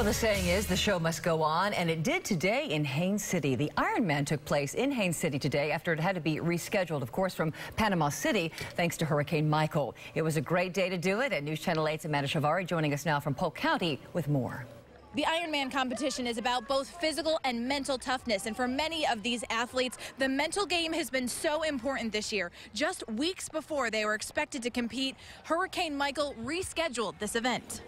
Well, the saying is the show must go on, and it did today in Haines City. The Ironman took place in Haines City today after it had to be rescheduled, of course, from Panama City, thanks to Hurricane Michael. It was a great day to do it, and News Channel 8's Amanda Shavari joining us now from Polk County with more. The Ironman competition is about both physical and mental toughness, and for many of these athletes, the mental game has been so important this year. Just weeks before they were expected to compete, Hurricane Michael rescheduled this event.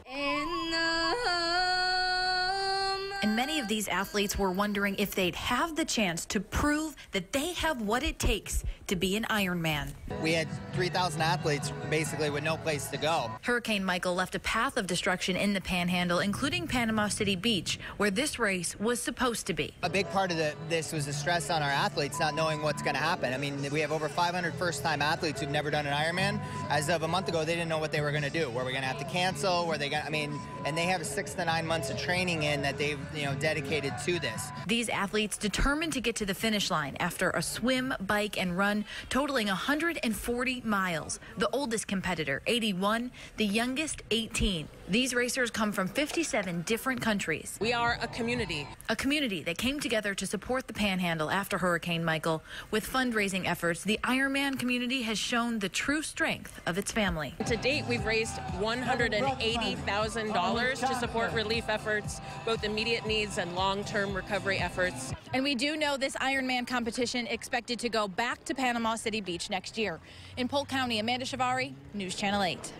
And many of these athletes were wondering if they'd have the chance to prove that they have what it takes to be an Ironman. We had 3,000 athletes basically with no place to go. Hurricane Michael left a path of destruction in the Panhandle, including Panama City Beach, where this race was supposed to be. A big part of this was the stress on our athletes, not knowing what's going to happen. I mean, we have over 500 first-time athletes who've never done an Ironman. As of a month ago, they didn't know what they were going to do. Were we going to have to cancel? Were they going? I mean, and they have 6 to 9 months of training in that they've dedicated to this. These athletes determined to get to the finish line after a swim, bike, and run totaling 140 miles. The oldest competitor, 81, the youngest, 18. These racers come from 57 different countries. We are a community. A community that came together to support the Panhandle after Hurricane Michael. With fundraising efforts, the Ironman community has shown the true strength of its family. To date, we've raised $180,000 to support relief efforts, both immediate needs and long-term recovery efforts. And we do know this Ironman competition expected to go back to Panama City Beach next year. In Polk County, Amanda Shavari, News Channel 8.